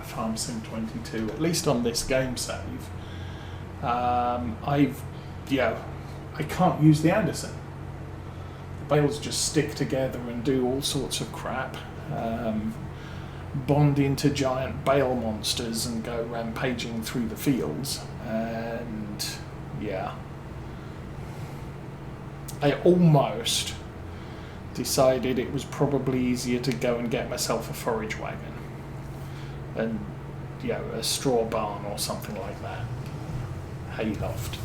Farm Sim 22, at least on this game save. I can't use the Anderson. The bales just stick together and do all sorts of crap. Bond into giant bale monsters and go rampaging through the fields. And yeah, I almost decided it was probably easier to go and get myself a forage wagon and a straw barn or something like that, hayloft,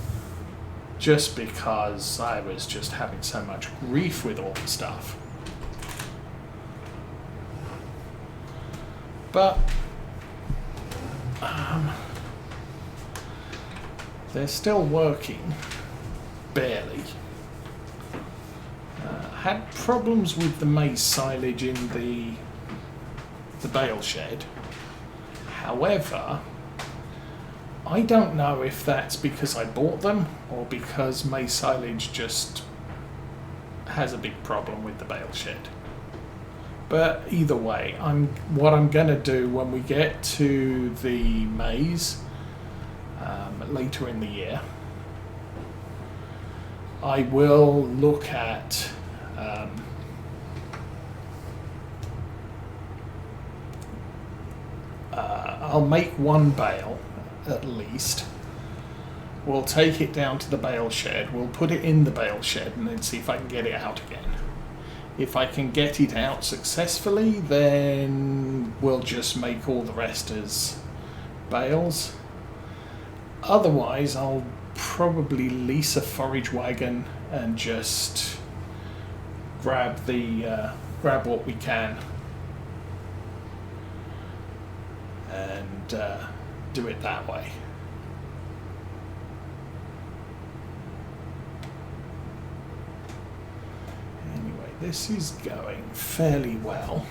just because I was just having so much grief with all the stuff. But they're still working, barely. Had problems with the maize silage in the bale shed. However, I don't know if that's because I bought them or because maize silage just has a big problem with the bale shed. But either way, what I'm going to do when we get to the maize later in the year, I will look at I'll make one bale at least. We'll take it down to the bale shed, we'll put it in the bale shed and then see if I can get it out again. If I can get it out successfully, then we'll just make all the rest as bales. Otherwise, I'll probably lease a forage wagon and just grab what we can and do it that way. Anyway, this is going fairly well.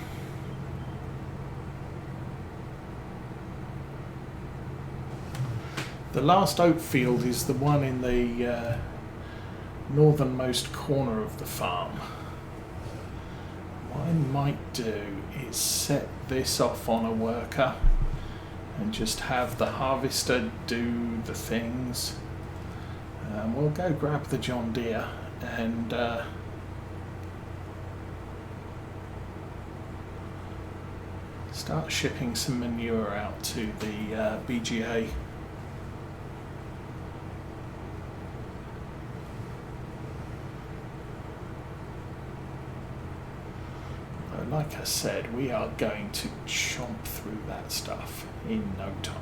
The last oat field is the one in the northernmost corner of the farm. What I might do is set this off on a worker and just have the harvester do the things. We'll go grab the John Deere and start shipping some manure out to the BGA. Like I said, we are going to chomp through that stuff in no time.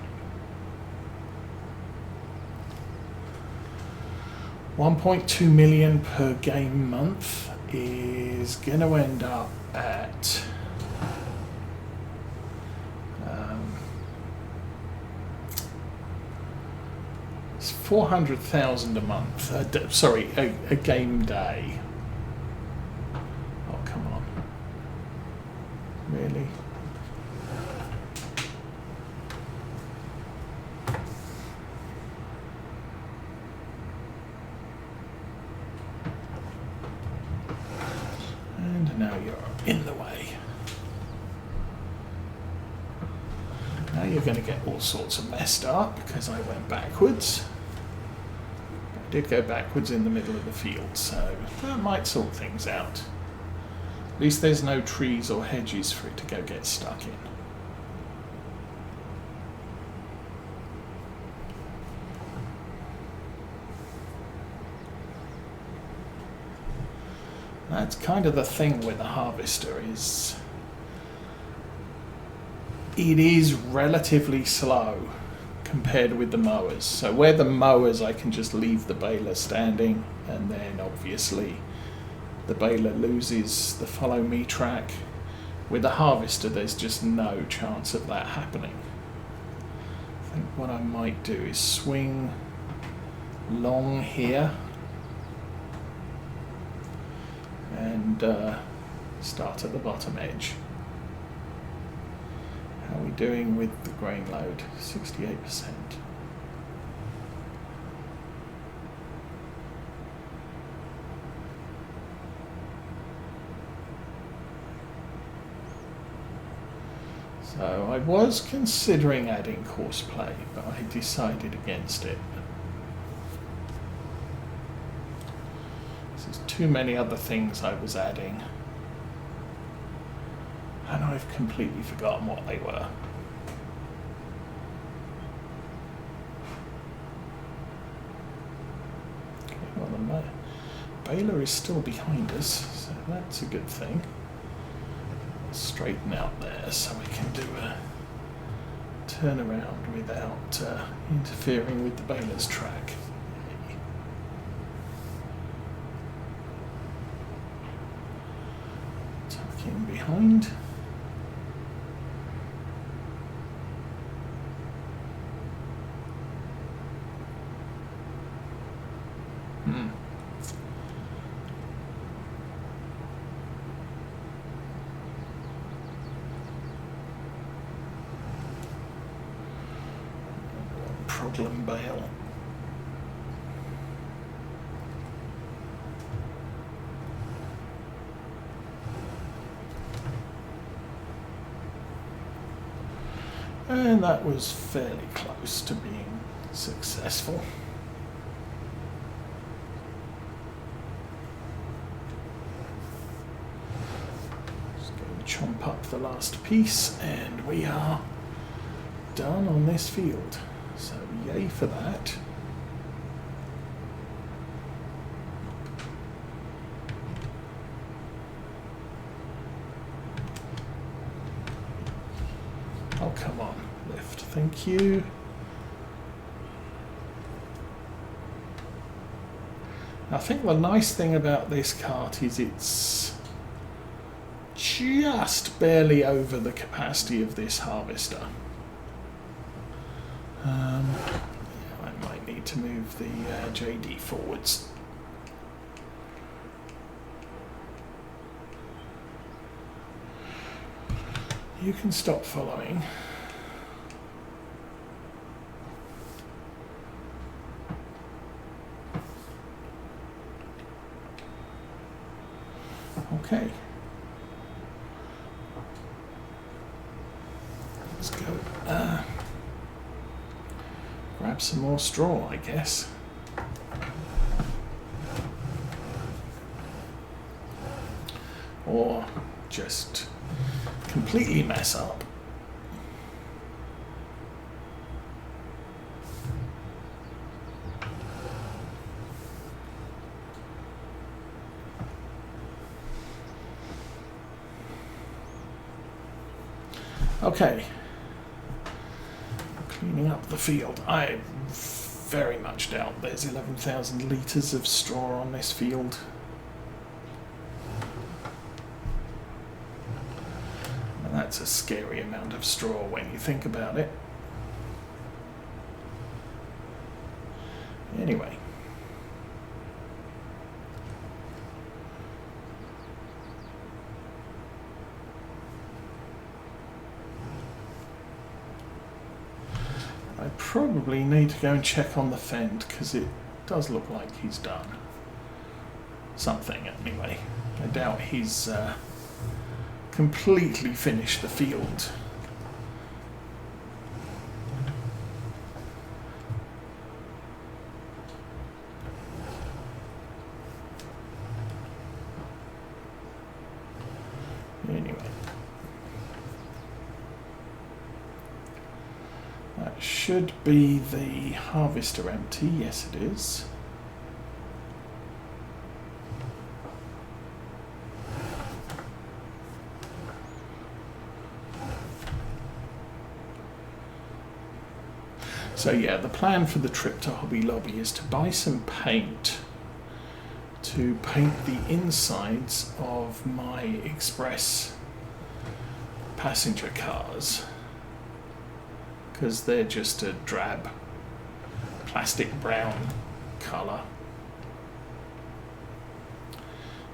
1.2 million per game month is going to end up at it's 400,000 a month. A game day. Really? And now you're in the way. Now you're going to get all sorts of messed up because I went backwards. I did go backwards in the middle of the field, so that might sort things out. At least there's no trees or hedges for it to go get stuck in. That's kind of the thing with the harvester is it is relatively slow compared with the mowers. So where the mowers I can just leave the baler standing and then obviously the baler loses the follow me track. With the harvester there's just no chance of that happening. I think what I might do is swing long here and start at the bottom edge. How are we doing with the grain load? 68%. So So I was considering adding horseplay, but I decided against it. There's too many other things I was adding, and I've completely forgotten what they were. Okay, well, the baler is still behind us, so that's a good thing. Straighten out there so we can do a turnaround without interfering with the baler's track. Tuck in behind. Problem bale. And that was fairly close to being successful. Just go and chomp up the last piece, and we are done on this field. So yay for that. Oh, come on, lift, thank you. I think the nice thing about this cart is it's just barely over the capacity of this harvester. I might need to move the JD forwards. You can stop following. Okay. Let's go. Grab some more straw, I guess. Or just completely mess up. Okay. Cleaning up the field. I very much doubt there's 11,000 litres of straw on this field. And that's a scary amount of straw when you think about it. Anyway. I probably need to go and check on the fend because it does look like he's done something anyway. I doubt he's completely finished the field. Anyway. That should be the harvester empty. Yes, it is. So yeah, the plan for the trip to Hobby Lobby is to buy some paint to paint the insides of my express passenger cars, because they're just a drab plastic brown colour.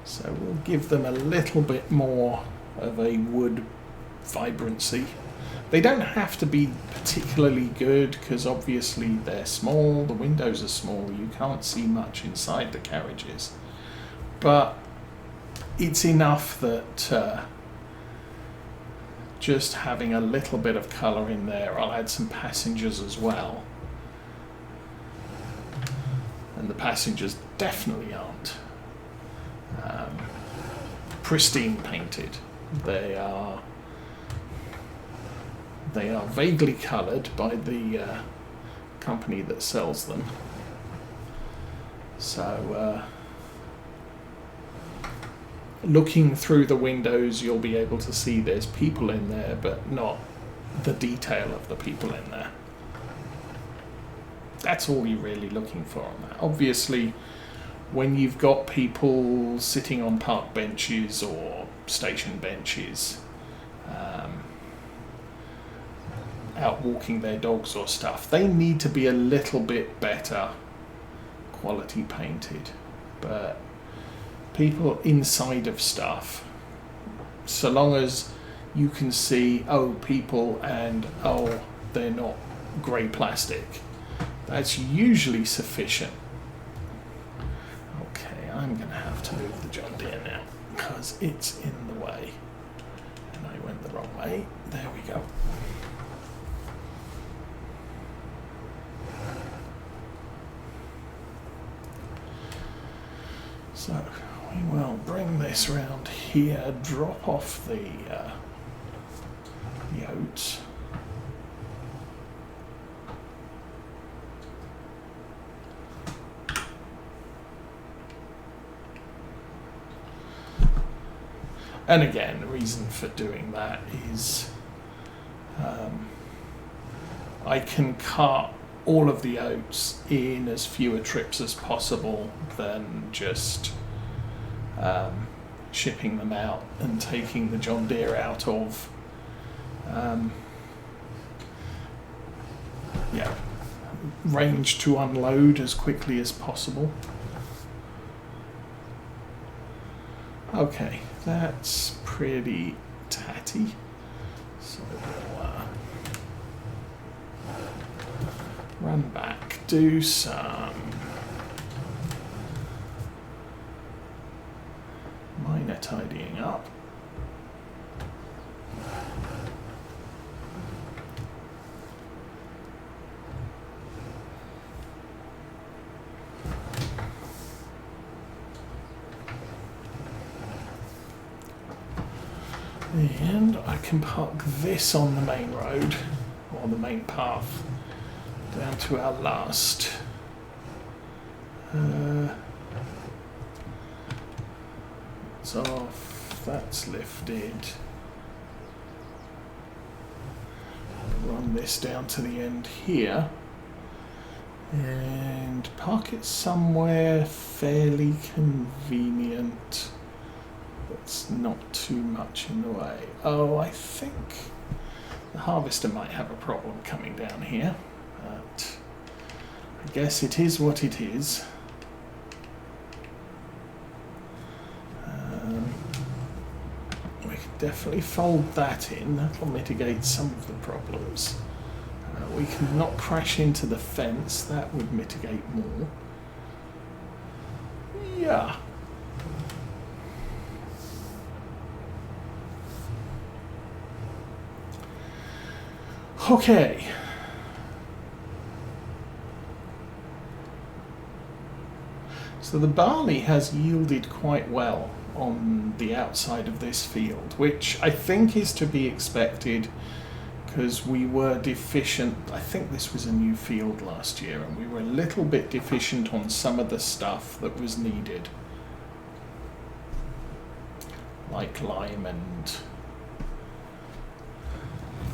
So we'll give them a little bit more of a wood vibrancy. They don't have to be particularly good because obviously they're small, the windows are small, you can't see much inside the carriages. But it's enough that just having a little bit of colour in there. I'll add some passengers as well. And the passengers definitely aren't pristine painted. They are vaguely coloured by the company that sells them. So looking through the windows, you'll be able to see there's people in there, but not the detail of the people in there. That's all you're really looking for on that. Obviously, when you've got people sitting on park benches or station benches, out walking their dogs or stuff, they need to be a little bit better quality painted. But people inside of stuff, so long as you can see, oh, people, and oh, they're not grey plastic, that's usually sufficient. Okay, I'm going to have to move the John Deere now because it's in the way. And I went the wrong way. There we go. So we will bring this round here, drop off the oats. And again, the reason for doing that is I can cut all of the oats in as fewer trips as possible than just shipping them out and taking the John Deere out of range to unload as quickly as possible. Okay, that's pretty tatty. So we'll run back, do some minor tidying up. And I can park this on the main road, or the main path, down to our last it's off, that's lifted. Run this down to the end here and park it somewhere fairly convenient. It's not too much in the way. Oh, I think the harvester might have a problem coming down here, but I guess it is what it is. We can definitely fold that in. That'll mitigate some of the problems. We can not crash into the fence. That would mitigate more. Yeah. Okay. So the barley has yielded quite well on the outside of this field, which I think is to be expected because we were deficient. I think this was a new field last year and we were a little bit deficient on some of the stuff that was needed, like lime and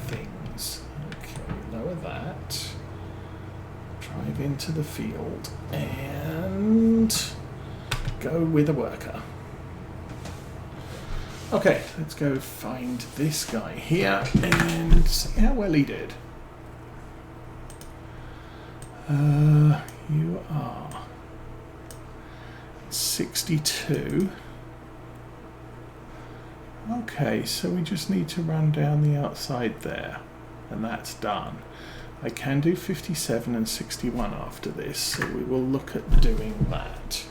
things. Okay, lower that, drive into the field and go with a worker. Okay, let's go find this guy here and see how well he did. You are 62. Okay, so we just need to run down the outside there, and that's done. I can do 57 and 61 after this, so we will look at doing that.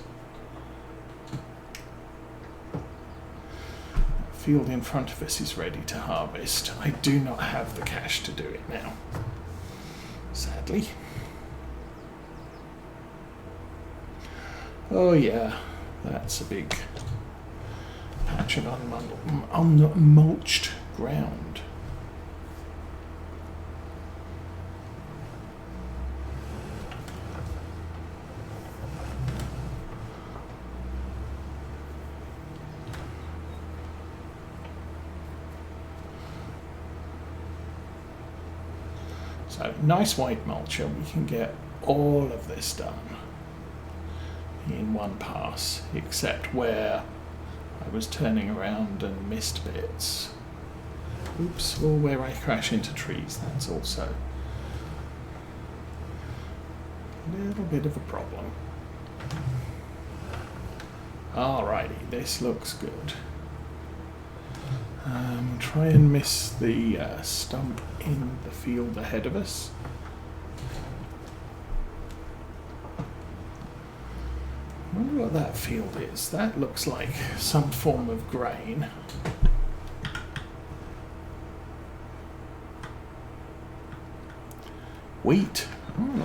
field in front of us is ready to harvest. I do not have the cash to do it now, sadly. Oh yeah, that's a big patch of unmulched ground. So nice white mulcher, we can get all of this done in one pass, except where I was turning around and missed bits. Oops, or where I crash into trees, that's also a little bit of a problem. Alrighty, this looks good. Try and miss the stump in the field ahead of us. I wonder what that field is. That looks like some form of grain. Wheat. Hmm.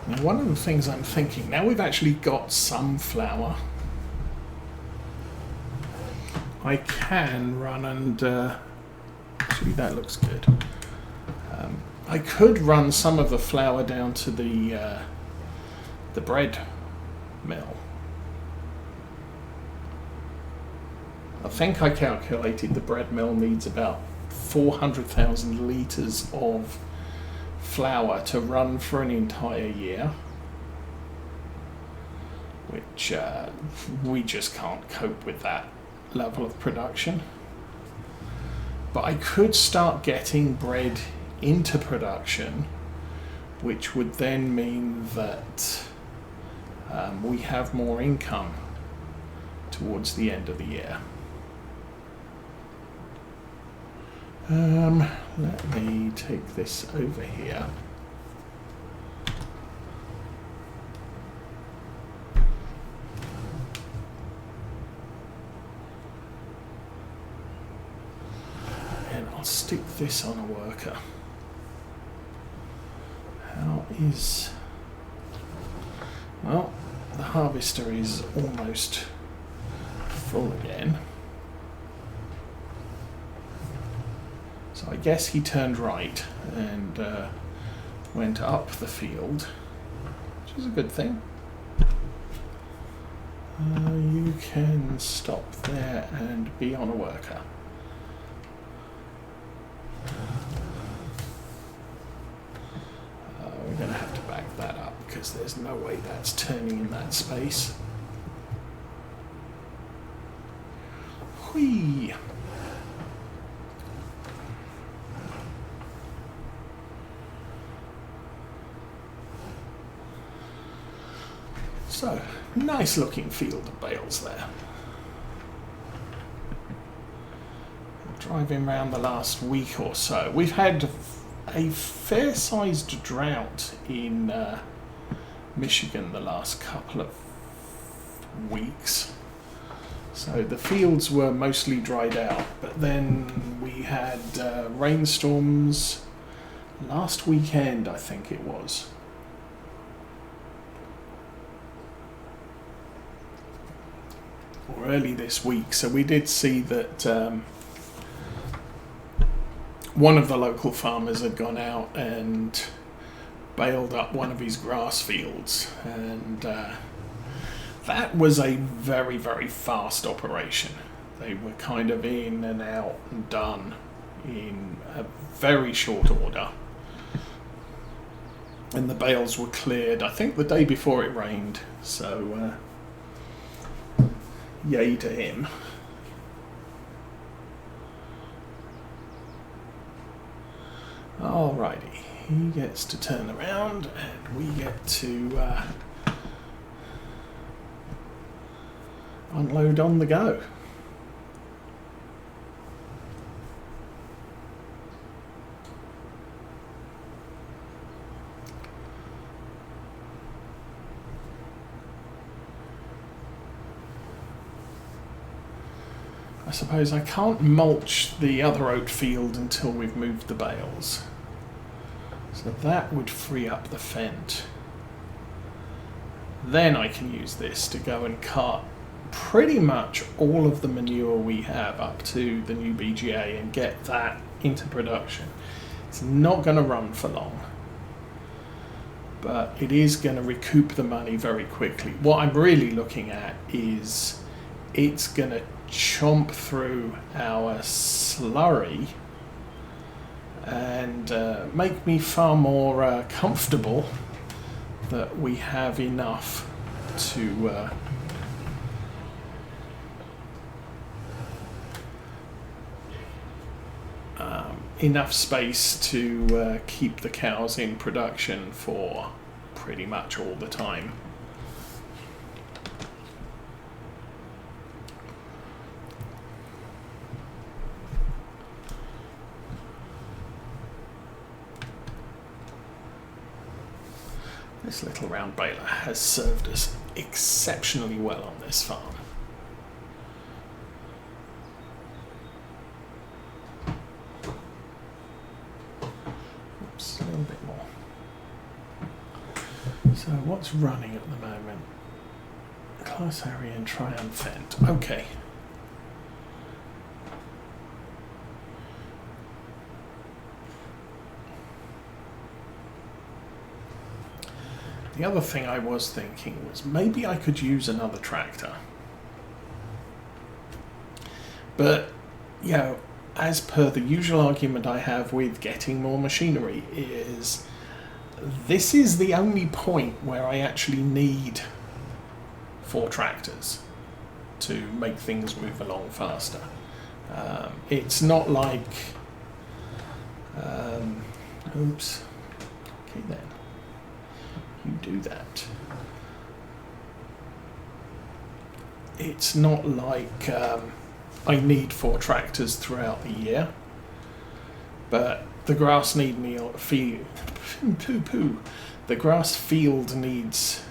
Now, one of the things I'm thinking, now we've actually got some flour, I can run and, actually that looks good. I could run some of the flour down to the bread mill. I think I calculated the bread mill needs about 400,000 litres of flour to run for an entire year, which we just can't cope with that level of production. But I could start getting bread into production, which would then mean that we have more income towards the end of the year. Let me take this over here. And I'll stick this on a worker. How is... Well, the harvester is almost full again. So I guess he turned right and went up the field, which is a good thing. You can stop there and be on a worker. We're going to have to back that up because there's no way that's turning in that space. Whee! So, nice looking field of bales there. Driving around the last week or so, we've had a fair-sized drought in Michigan the last couple of weeks. So the fields were mostly dried out, but then we had rainstorms last weekend, I think it was. Or early this week, so we did see that one of the local farmers had gone out and baled up one of his grass fields, and that was a very, very fast operation. They were kind of in and out and done in a very short order, and the bales were cleared, I think, the day before it rained, so yay to him. Alrighty, he gets to turn around and we get to unload on the go. I suppose I can't mulch the other oat field until we've moved the bales. So that would free up the fent. Then I can use this to go and cut pretty much all of the manure we have up to the new BGA and get that into production. It's not going to run for long, but it is going to recoup the money very quickly. What I'm really looking at is it's going to chomp through our slurry and make me far more comfortable that we have enough to enough space to keep the cows in production for pretty much all the time. This little round baler has served us exceptionally well on this farm. Oops, a little bit more. So what's running at the moment? Class area and triumphant. Okay. The other thing I was thinking was maybe I could use another tractor. But, you know, as per the usual argument I have with getting more machinery is this is the only point where I actually need 4 tractors to make things move along faster. It's not like... oops. Okay then. You do that. It's not like I need 4 tractors throughout the year, but the grass need me the grass field needs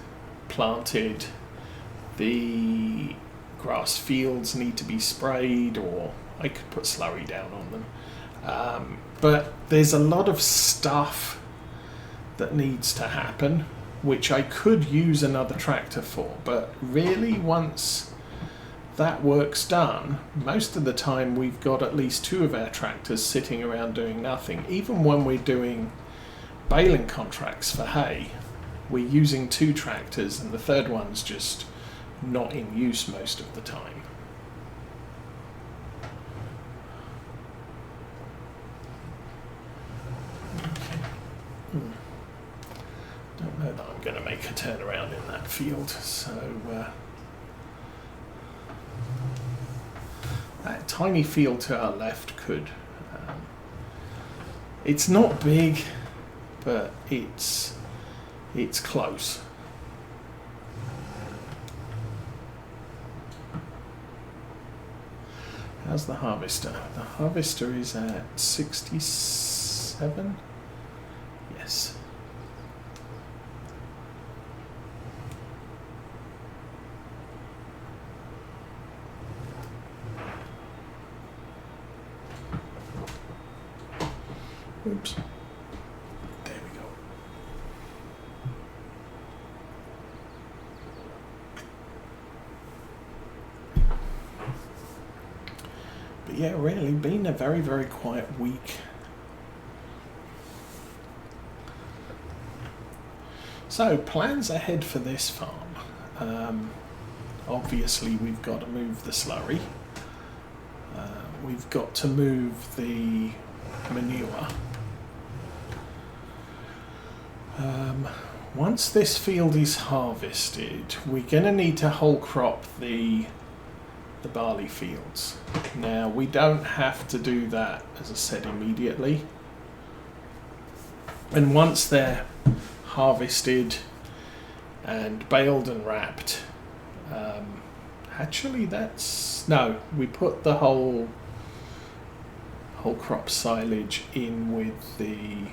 planted, the grass fields need to be sprayed, or I could put slurry down on them, but there's a lot of stuff that needs to happen which I could use another tractor for, but really once that work's done, most of the time we've got at least 2 of our tractors sitting around doing nothing. Even when we're doing baling contracts for hay, we're using 2 tractors and the third one's just not in use most of the time. Don't know that I'm going to make a turnaround in that field, so that tiny field to our left could. It's not big, but it's close. How's the harvester? The harvester is at 67. Yes. Oops. There we go. But yeah, really been a very, very quiet week. So, plans ahead for this farm. Obviously, we've got to move the slurry. We've got to move the manure. Once this field is harvested, we're going to need to whole crop the barley fields. Now, we don't have to do that, as I said, immediately. And once they're harvested and baled and wrapped, actually that's... No, we put the whole crop silage in with the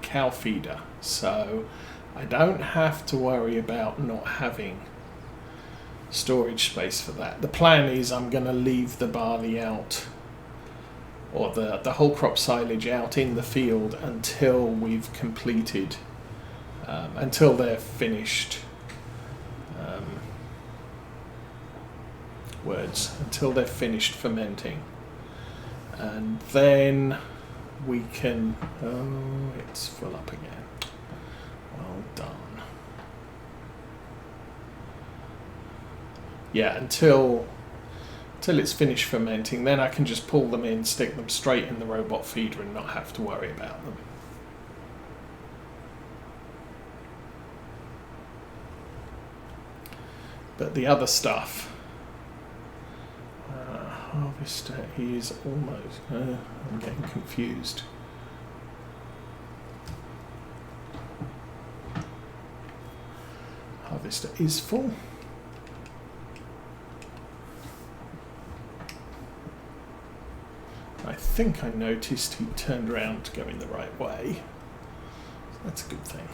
cow feeder, so I don't have to worry about not having storage space for that. The plan is I'm going to leave the barley out, or the whole crop silage out in the field until we've completed, until they're finished, until they're finished fermenting. And then we can, oh, it's full up again. Well done. Yeah, until it's finished fermenting, then I can just pull them in, stick them straight in the robot feeder and not have to worry about them. But the other stuff, harvester is almost, I'm getting confused. Harvester is full. I think I noticed he turned around to go in the right way. So that's a good thing.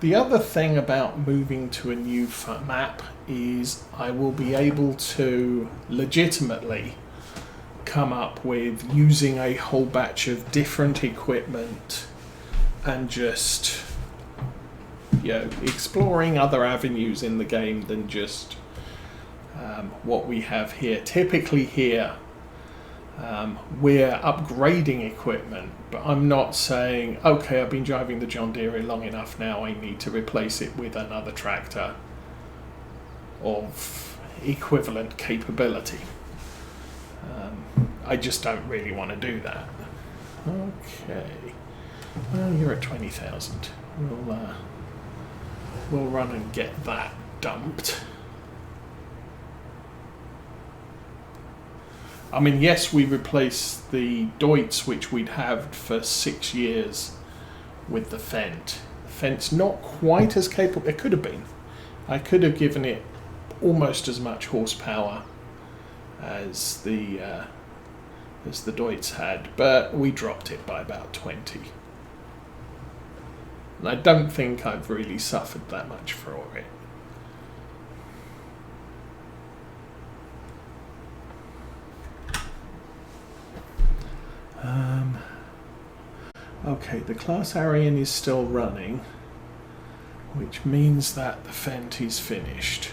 The other thing about moving to a new map is I will be able to legitimately come up with using a whole batch of different equipment and just, you know, exploring other avenues in the game than just what we have here. Typically here we're upgrading equipment, but I'm not saying, okay, I've been driving the John Deere long enough now, I need to replace it with another tractor of equivalent capability. I just don't really want to do that. Okay, well, you're at 20,000. We'll run and get that dumped. I mean, yes, we replaced the Oats, which we'd had for 6 years, with the Fendt. The Fendt's not quite as capable. It could have been. I could have given it almost as much horsepower as the Oats had, but we dropped it by about 20. And I don't think I've really suffered that much for it. Okay, the class Arian is still running, which means that the Fendt is finished.